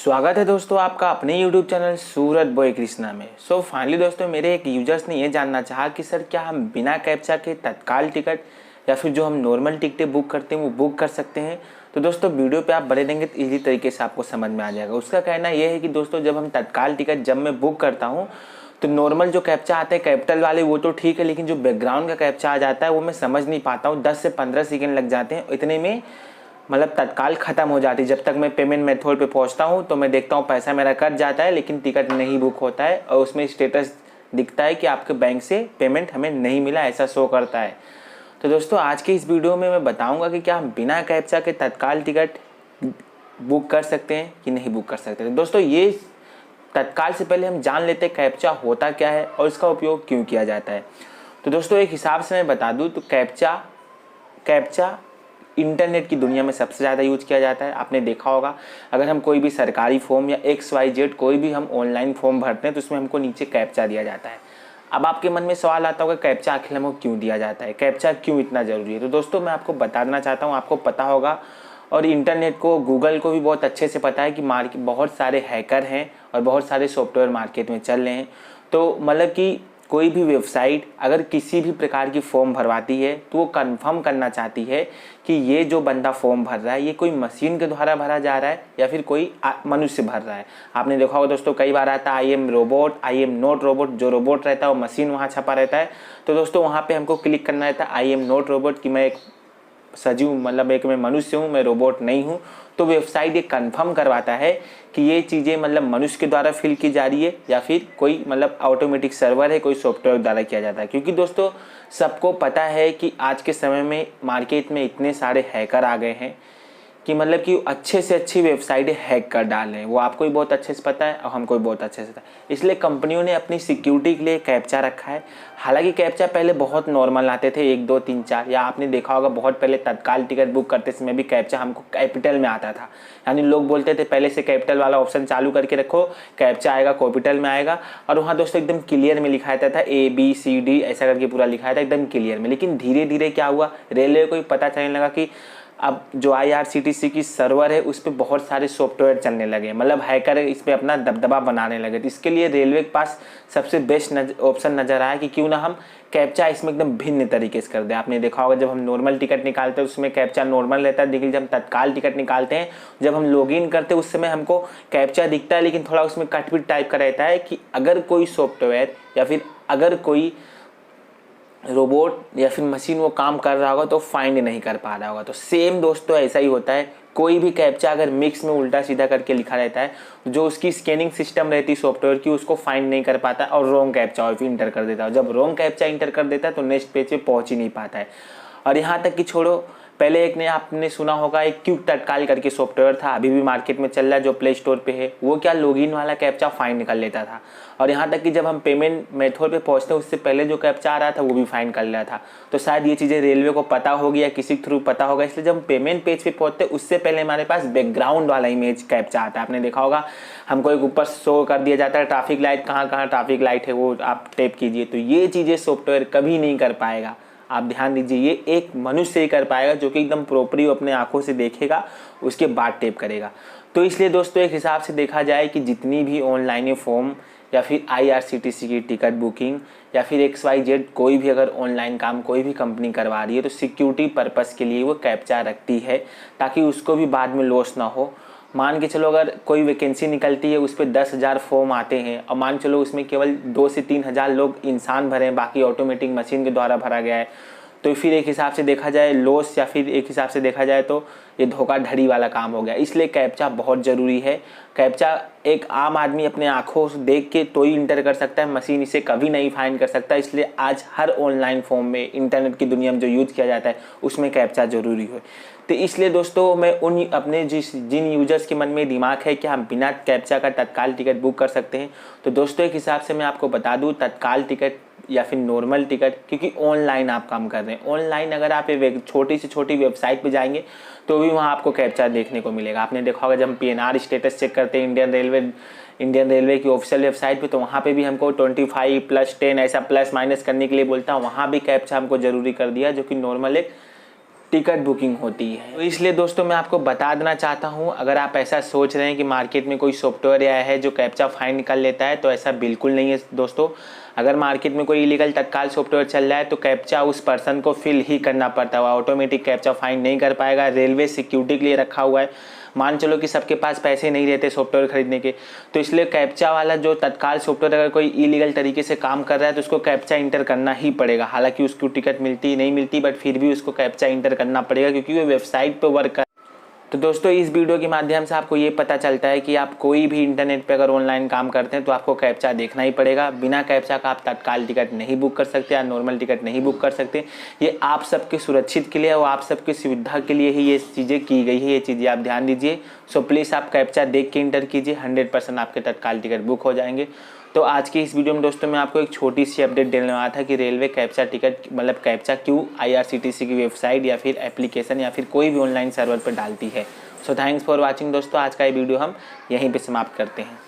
स्वागत है दोस्तों आपका अपने YouTube चैनल सूरत बॉय कृष्णा में। फाइनली दोस्तों मेरे एक यूजर्स ने ये जानना चाहा कि सर क्या हम बिना कैप्चा के तत्काल टिकट या फिर जो हम नॉर्मल टिकटें बुक करते हैं वो बुक कर सकते हैं। तो दोस्तों वीडियो पे आप बने रहेंगे तो इजी तरीके से आपको समझ में आ जाएगा। उसका कहना यह है कि दोस्तों जब हम तत्काल टिकट जब मैं बुक करता हूँ तो नॉर्मल जो कैप्चा आते हैं कैपिटल वाले वो तो ठीक है, लेकिन जो बैकग्राउंड का कैप्चा आ जाता है वो मैं समझ नहीं पाता हूँ। 10 से 15 सेकेंड लग जाते हैं, इतने में मतलब तत्काल ख़त्म हो जाती है। जब तक मैं पेमेंट मेथड पे पहुंचता हूं तो मैं देखता हूं पैसा मेरा कट जाता है लेकिन टिकट नहीं बुक होता है और उसमें स्टेटस दिखता है कि आपके बैंक से पेमेंट हमें नहीं मिला, ऐसा शो करता है। तो दोस्तों आज के इस वीडियो में मैं बताऊंगा कि क्या हम बिना कैप्चा के तत्काल टिकट बुक कर सकते हैं कि नहीं बुक कर सकते। तो दोस्तों ये तत्काल से पहले हम जान लेते हैं कैप्चा होता क्या है और इसका उपयोग क्यों किया जाता है। तो दोस्तों एक हिसाब से मैं बता दूँ तो कैप्चा इंटरनेट की दुनिया में सबसे ज़्यादा यूज किया जाता है। आपने देखा होगा अगर हम कोई भी सरकारी फॉर्म या XYZ कोई भी हम ऑनलाइन फॉर्म भरते हैं तो उसमें हमको नीचे कैप्चा दिया जाता है। अब आपके मन में सवाल आता होगा कैप्चा आखिर हमको क्यों दिया जाता है, कैप्चा क्यों इतना ज़रूरी है। तो दोस्तों मैं आपको बता देना चाहता हूँ, आपको पता होगा और इंटरनेट को गूगल को भी बहुत अच्छे से पता है कि मार्केट बहुत सारे हैकर हैं और बहुत सारे सॉफ्टवेयर मार्केट में चल रहे हैं। तो मतलब कि कोई भी वेबसाइट अगर किसी भी प्रकार की फॉर्म भरवाती है तो वो कंफर्म करना चाहती है कि ये जो बंदा फॉर्म भर रहा है ये कोई मशीन के द्वारा भरा जा रहा है या फिर कोई मनुष्य भर रहा है। आपने देखा होगा दोस्तों कई बार आता है I am robot, I am not robot. जो रोबोट रहता है वो मशीन वहाँ छपा रहता है। तो दोस्तों वहाँ पे हमको क्लिक करना रहता है आई एम नॉट रोबोट कि मैं एक सजीव मतलब एक मैं मनुष्य हूँ, मैं रोबोट नहीं हूँ। तो वेबसाइट ये कंफर्म करवाता है कि ये चीज़ें मतलब मनुष्य के द्वारा फिल की जा रही है या फिर कोई मतलब ऑटोमेटिक सर्वर है, कोई सॉफ्टवेयर द्वारा किया जाता है। क्योंकि दोस्तों सबको पता है कि आज के समय में मार्केट में इतने सारे हैकर आ गए हैं कि मतलब कि अच्छे से अच्छी वेबसाइटें हैक कर डाल रहे हैं। वो आपको भी बहुत अच्छे से पता है और हमको भी बहुत अच्छे से पता है। इसलिए कंपनियों ने अपनी सिक्योरिटी के लिए कैप्चा रखा है। हालांकि कैप्चा पहले बहुत नॉर्मल आते थे, 1 2 3 4, या आपने देखा होगा बहुत पहले तत्काल टिकट बुक करते समय भी कैप्चा हमको कैपिटल में आता था। यानी लोग बोलते थे पहले से कैपिटल वाला ऑप्शन चालू करके रखो, कैप्चा आएगा कैपिटल में आएगा। और वहाँ दोस्तों एकदम क्लियर में लिखा रहता था ABCD ऐसा करके पूरा लिखा था एकदम क्लियर में। लेकिन धीरे धीरे क्या हुआ, रेलवे को भी पता चलने लगा कि अब जो IRCTC की सर्वर है उस पर बहुत सारे सॉफ्टवेयर चलने लगे, मतलब हैकर इस पर अपना दबदबा बनाने लगे। तो इसके लिए रेलवे के पास सबसे बेस्ट ऑप्शन नज़र आया कि क्यों ना हम कैप्चा इसमें एकदम भिन्न तरीके से कर दें। आपने देखा होगा जब हम नॉर्मल टिकट निकालते हैं उसमें कैप्चा नॉर्मल रहता है, लेकिन जब हम तत्काल टिकट निकालते हैं जब हम लॉगिन करते हैं उस समय हमको कैप्चा दिखता है लेकिन थोड़ा उसमें कटपिट टाइप का रहता है कि अगर कोई सॉफ्टवेयर या फिर अगर कोई रोबोट या फिर मशीन वो काम कर रहा होगा तो फाइंड नहीं कर पा रहा होगा। तो सेम दोस्तों ऐसा ही होता है, कोई भी कैप्चा अगर मिक्स में उल्टा सीधा करके लिखा रहता है जो उसकी स्कैनिंग सिस्टम रहती है सॉफ्टवेयर की उसको फाइंड नहीं कर पाता और रॉन्ग कैप्चा इंटर कर देता है। जब रॉन्ग कैप्चा इंटर कर देता है तो नेक्स्ट पेज पे पहुंच ही नहीं पाता है। और यहाँ तक कि छोड़ो, पहले एक ने आपने सुना होगा एक क्विक तत्काल करके सॉफ्टवेयर था, अभी भी मार्केट में चल रहा है जो प्ले स्टोर पे है। वो क्या लॉगिन वाला कैप्चा फाइंड कर लेता था और यहाँ तक कि जब हम पेमेंट मेथड पे पहुँचते उससे पहले जो कैप्चा आ रहा था वो भी फाइंड कर लिया था। तो शायद ये चीज़ें रेलवे को पता होगी या किसी के थ्रू पता होगा, इसलिए जब हम पेमेंट पेज पे पहुँचते उससे पहले हमारे पास बैकग्राउंड वाला इमेज कैप्चा आता है। आपने देखा होगा हमको एक ऊपर शो कर दिया जाता है ट्रैफिक लाइट, कहाँ कहाँ ट्रैफिक लाइट है वो आप टैप कीजिए। तो ये चीज़ें सॉफ्टवेयर कभी नहीं कर पाएगा। आप ध्यान दीजिए, ये एक मनुष्य ही कर पाएगा जो कि एकदम प्रॉपरली अपने आंखों से देखेगा उसके बाद टेप करेगा। तो इसलिए दोस्तों एक हिसाब से देखा जाए कि जितनी भी ऑनलाइन फॉर्म या फिर IRCTC की टिकट बुकिंग या फिर XYZ कोई भी अगर ऑनलाइन काम कोई भी कंपनी करवा रही है तो सिक्योरिटी पर्पस के लिए वो कैप्चा रखती है ताकि उसको भी बाद में लॉस ना हो। मान के चलो अगर कोई वैकेंसी निकलती है उस पर 10,000 फॉर्म आते हैं और मान चलो उसमें केवल 2 से 3,000 लोग इंसान भरे हैं, बाकी ऑटोमेटिक मशीन के द्वारा भरा गया है। तो फिर एक हिसाब से देखा जाए लॉस या फिर एक हिसाब से देखा जाए तो ये धोखाधड़ी वाला काम हो गया। इसलिए कैप्चा बहुत ज़रूरी है। कैप्चा एक आम आदमी अपने आंखों से देख के तो ही इंटर कर सकता है, मशीन इसे कभी नहीं फाइंड कर सकता। इसलिए आज हर ऑनलाइन फॉर्म में इंटरनेट की दुनिया में जो यूज़ किया जाता है उसमें कैप्चा ज़रूरी है। तो इसलिए दोस्तों मैं उन अपने जिन यूजर्स के मन में दिमाग है कि हम बिना कैप्चा का तत्काल टिकट बुक कर सकते हैं, तो दोस्तों एक हिसाब से मैं आपको बता दूं तत्काल टिकट या फिर नॉर्मल टिकट, क्योंकि ऑनलाइन आप काम कर रहे हैं। ऑनलाइन अगर आप एक छोटी से छोटी वेबसाइट पे जाएंगे तो भी वहाँ आपको कैप्चा देखने को मिलेगा। आपने देखा होगा जब हम PNR स्टेटस चेक करते हैं इंडियन रेलवे की ऑफिशियल वेबसाइट पे तो वहाँ पे भी हमको 25 +10 ऐसा प्लस माइनस करने के लिए बोलता है, वहाँ भी कैप्चा हमको ज़रूरी कर दिया जो कि नॉर्मल एक टिकट बुकिंग होती है। तो इसलिए दोस्तों मैं आपको बता देना चाहता हूँ, अगर आप ऐसा सोच रहे हैं कि मार्केट में कोई सॉफ्टवेयर आया है जो कैप्चा फाइन निकाल लेता है, तो ऐसा बिल्कुल नहीं है दोस्तों। अगर मार्केट में कोई इलीगल तत्काल सॉफ्टवेयर चल रहा है तो कैप्चा उस पर्सन को फिल ही करना पड़ता है, ऑटोमेटिक कैप्चा फाइन नहीं कर पाएगा। रेलवे सिक्योरिटी के लिए रखा हुआ है। मान चलो कि सबके पास पैसे नहीं रहते सॉफ्टवेयर खरीदने के, तो इसलिए कैप्चा वाला जो तत्काल सॉफ्टवेयर अगर कोई इलीगल तरीके से काम कर रहा है तो उसको कैप्चा इंटर करना ही पड़ेगा। हालांकि उसको टिकट मिलती नहीं मिलती, बट फिर भी उसको कैप्चा इंटर करना पड़ेगा क्योंकि वो वेबसाइट पे वर्क कर। तो दोस्तों इस वीडियो के माध्यम से आपको ये पता चलता है कि आप कोई भी इंटरनेट पे अगर ऑनलाइन काम करते हैं तो आपको कैप्चा देखना ही पड़ेगा। बिना कैप्चा का आप तत्काल टिकट नहीं बुक कर सकते या नॉर्मल टिकट नहीं बुक कर सकते। ये आप सबके सुरक्षित के लिए और आप सबकी सुविधा के लिए ही ये चीज़ें की गई है। ये चीज़ें आप ध्यान दीजिए। सो प्लीज़ आप कैप्चा देख के इंटर कीजिए, 100% आपके तत्काल टिकट बुक हो जाएंगे। तो आज की इस वीडियो में दोस्तों मैं आपको एक छोटी सी अपडेट देने वाला था कि रेलवे कैप्चा टिकट मतलब कैप्चा क्यों IRCTC की वेबसाइट या फिर एप्लीकेशन या फिर कोई भी ऑनलाइन सर्वर पर डालती है। सो थैंक्स फॉर वॉचिंग दोस्तों। आज का ये वीडियो हम यहीं पे समाप्त करते हैं।